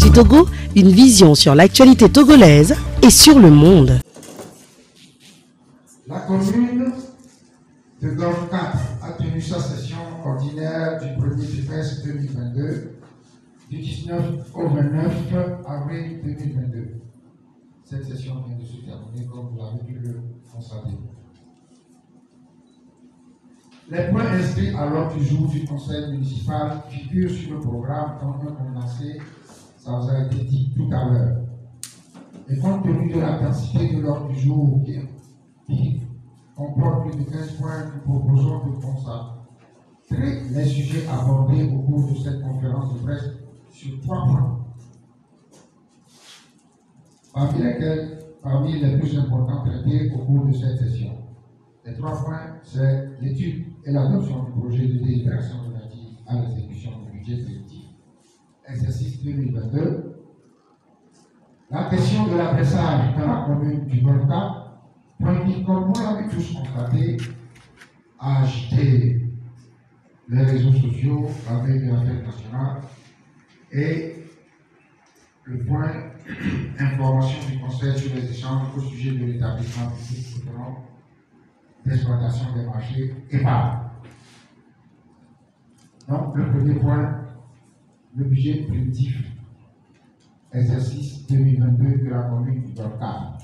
du Togo, une vision sur l'actualité togolaise et sur le monde. La commune de Golfe 4 a tenu sa session ordinaire du premier trimestre 2022, du 19 au 29 avril 2022. Cette session vient de se terminer, comme vous l'avez pu le constater. Les points inscrits à l'ordre du jour du conseil municipal figurent sur le programme dans un condensé, ça vous a été dit tout à l'heure. Et compte tenu de la densité de l'ordre du jour qui comporte plus de 15 points, nous proposons de concentrer les sujets abordés au cours de cette conférence de presse sur 3 points, parmi les plus importants traités au cours de cette session. Les 3 points, c'est l'étude et l'adoption du projet de délibération relative à l'exécution du budget préventif, exercice 2022, la question de l'adressage dans la commune du Golfe 4, point qui, comme vous l'avez tous constaté, a agité les réseaux sociaux avec la fête nationale, et le point information du conseil sur les échanges au sujet de l'établissement public autonome d'exploitation des marchés EPAD. Donc, le premier point, le budget préventif, exercice 2022 de la commune du Golfe 4.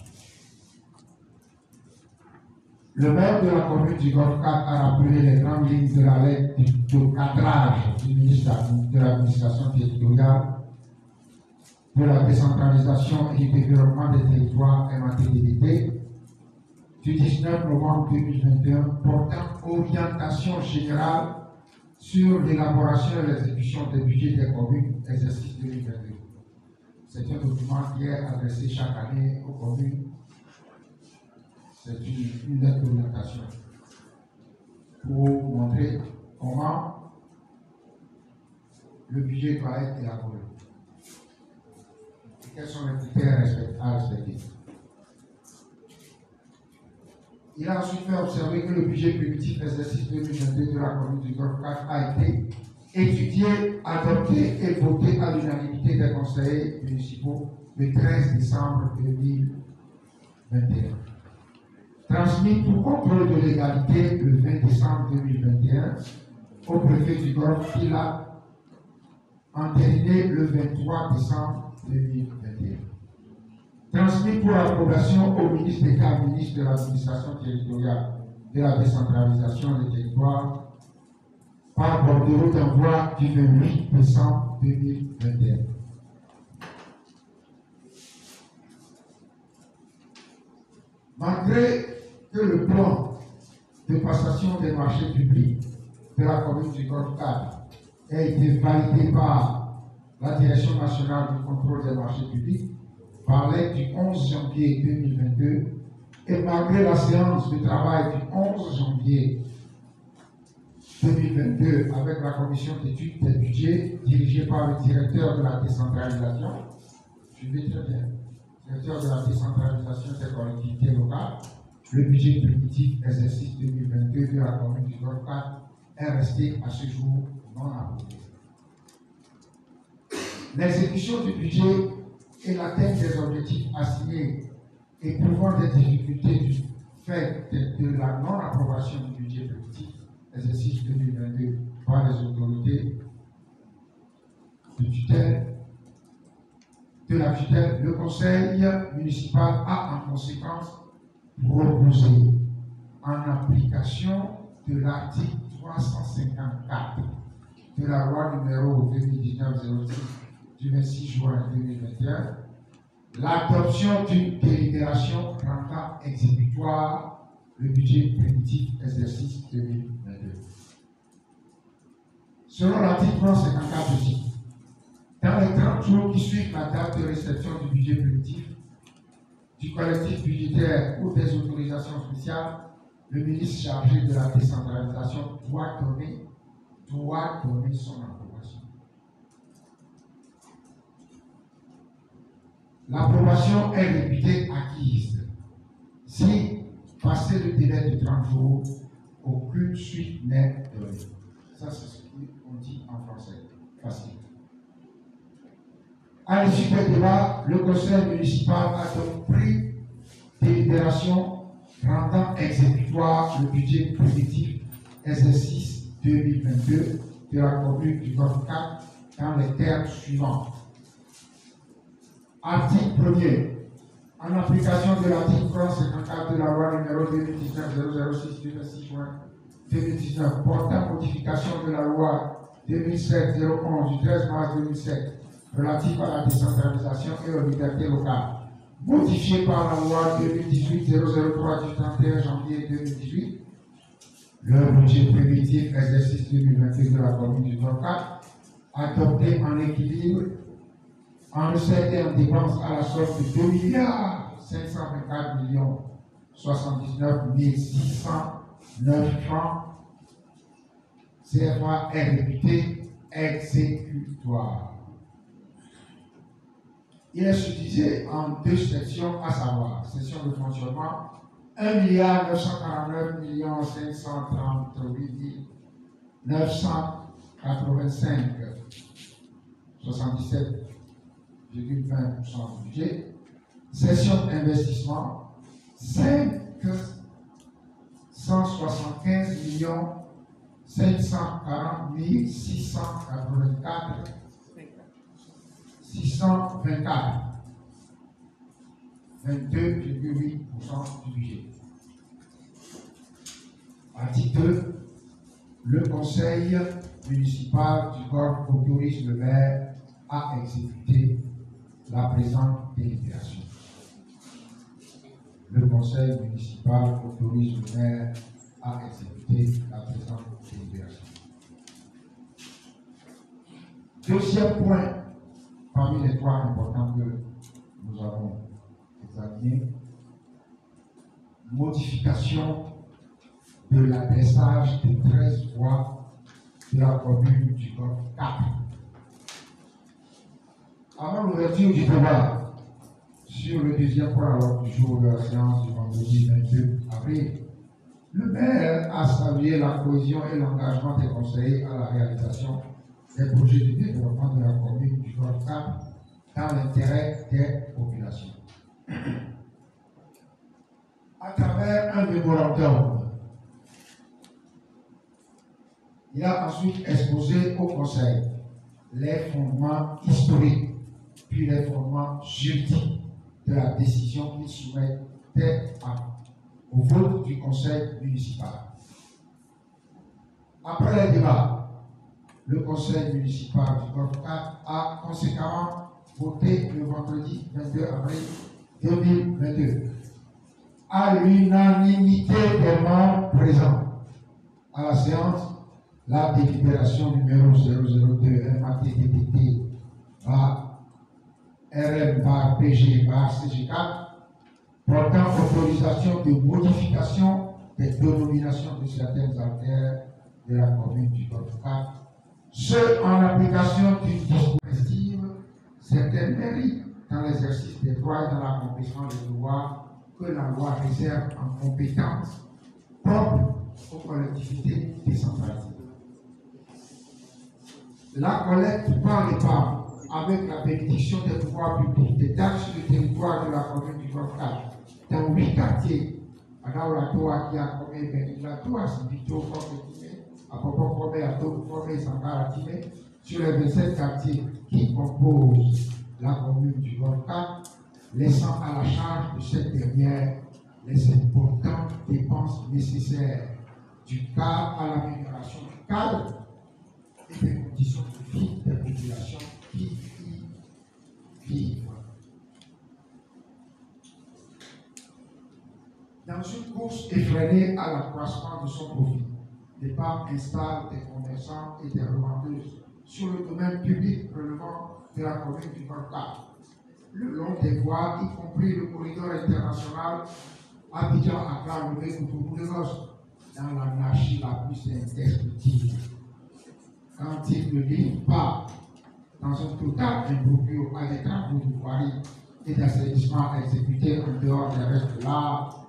Le maire de la commune du Golfe 4 a rappelé les grandes lignes de la lettre de cadrage du ministre de l'administration territoriale, de la décentralisation et du développement des territoires MATDT du 19 novembre 2021 portant orientation générale sur l'élaboration et l'exécution des budgets des communes, exercice 2022. C'est un document qui est adressé chaque année aux communes. C'est une lettre d'orientation pour montrer comment le budget doit être élaboré. Et quels sont les critères à respecter. Il a ensuite fait observer que le budget primitif exercice 2022 de la commune du Golfe 4 a été étudié, adopté et voté à l'unanimité des conseillers municipaux le 13 décembre 2021. Transmis pour contrôle de légalité le 20 décembre 2021 au préfet du Golfe qui l'a entériné le 23 décembre 2021. Transmis pour approbation au ministre d'État, ministre de l'administration territoriale, de la décentralisation des territoires, par bordereau d'envoi du 28 décembre 2021. Malgré que le plan de passation des marchés publics de la commune du Golfe 4 ait été validé par la Direction nationale du contrôle des marchés publics, par l'aide du 11 janvier 2022, et malgré la séance de travail du 11 janvier 2022 avec la commission d'études des budgets dirigée par le directeur de la décentralisation, suivez très bien, directeur de la décentralisation des collectivités locales, le budget primitif exercice 2022 de la commune du Golfe 4 est resté à ce jour non approuvé. L'exécution du budget et l'atteinte des objectifs assignés et prouvant des difficultés du fait de la non-approbation du budget primitif exercice 2022 par les autorités de tutelle, le conseil municipal a en conséquence proposé, en application de l'article 354 de la loi numéro 2019-06 du 26 juin 2021, l'adoption d'une délibération rendant exécutoire le budget primitif exercice 2022. Selon l'article 354 je cite, dans les 30 jours qui suivent la date de réception du budget primitif, du collectif budgétaire ou des autorisations spéciales, le ministre chargé de la décentralisation doit donner son approbation. L'approbation est réputée acquise si, passé le délai de 30 jours, aucune suite n'est donnée. Ça, c'est ce qu'on dit en français. Facile. À l'issue des débats, le conseil municipal a donc pris délibération rendant exécutoire le budget positif exercice 2022 de la commune du Golfe 4 dans les termes suivants. Article 1er. En application de l'article 354 de la loi numéro 2019-006 du 26 juin 2019 portant modification de la loi 2007-011 du 13 mars 2007 relative à la décentralisation et aux libertés locales, modifiée par la loi 2018-003 du 31 janvier 2018, le budget primitif exercice 2022 de la commune du Golfe 4, adopté en équilibre, en recettes et en dépenses à la somme de 2 milliards 524 millions 79 609 francs CFA est réputé exécutoire. Il est subdivisé en deux sections, à savoir, section de fonctionnement, 1 milliard 949 millions 538 985 77,20% du budget. Section d'investissement, 575 millions 540 684 624, 22,8% du budget. Article 2. Le conseil municipal du Golfe autorise le maire à exécuter la présente délibération. Le conseil municipal autorise le maire à exécuter la présente délibération. Deuxième point, parmi les trois importants que nous avons examinés, modification de l'adressage de 13 voies de la commune du Golfe 4. Avant l'ouverture du débat sur le deuxième point à l'ordre du jour de la séance du vendredi 22 avril, le maire a salué la cohésion et l'engagement des conseillers à la réalisation des projets de développement de la commune du Golfe 4 dans l'intérêt des populations. À travers un mémorandum, il a ensuite exposé au Conseil les fondements historiques, puis les fondements juridiques de la décision qu'il soumettait au vote du Conseil municipal. Après les débats, le Conseil municipal du Golfe 4 a conséquemment voté le vendredi 22 avril 2022 à l'unanimité des membres présents à la séance la délibération numéro 002 MATTTT RM PG CG4 portant autorisation de modification des dénominations de certaines artères de la commune du Golfe 4, ce en application d'une dispositive certaines mairies dans l'exercice des droits et dans l'accomplissement des devoirs que la loi réserve en compétence propre aux collectivités décentralisées. La collecte par les parents, avec la bénédiction des pouvoirs publics, des taxes sur le territoire de la commune du Golfe 4, dans 8 quartiers, alors la Toa qui a commis la Toa, c'est Vito, à propos formé à Toa, formé Sankara Timé, sur les 27 quartiers qui composent la commune du Golfe 4, laissant à la charge de cette dernière les importantes dépenses nécessaires du cadre à l'amélioration du cadre et des conditions de vie des populations qui y vivent. Dans une course effrénée à l'accroissement de son profit, l'EPAM installe des commerçants et des revendeuses sur le domaine public relevant de la commune du Golfe 4, le long des voies, y compris le corridor international Abidjan-Accra, le Cotonou-Lagos, dans l'anarchie la plus indescriptible. Quand il ne livre pas dans un total imbroglio à des travaux de voirie et d'assainissement exécutés en dehors des restes de l'art,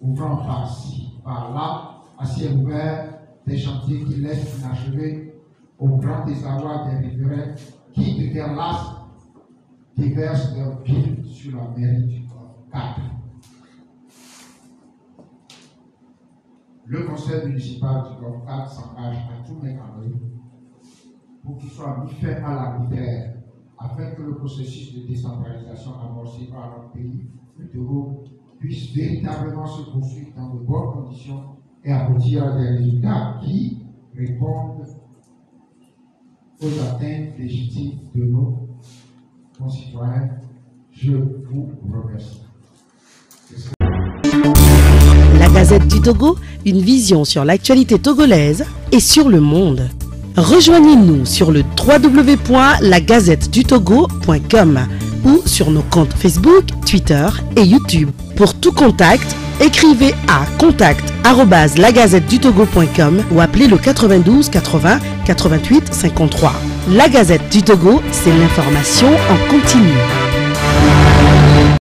ouvrant par-ci, par-là, à ciel ouvert, des chantiers qui laissent inachevés au grand désarroi des riverains qui, de terre lasse, déversent leur bile sur la mairie du Golfe 4. Le conseil municipal du Golfe 4 s'engage à tout mettre en œuvre pour qu'il soit mis fin à l'arbitraire, afin que le processus de décentralisation amorcé par notre pays, le Togo, puisse véritablement se poursuivre dans de bonnes conditions et aboutir à des résultats qui répondent aux atteintes légitimes de nos concitoyens. Je vous remercie. La Gazette du Togo, une vision sur l'actualité togolaise et sur le monde. Rejoignez-nous sur le www.lagazettedutogo.com ou sur nos comptes Facebook, Twitter et YouTube. Pour tout contact, écrivez à contact@lagazettedutogo.com ou appelez le 92 80 88 53. La Gazette du Togo, c'est l'information en continu.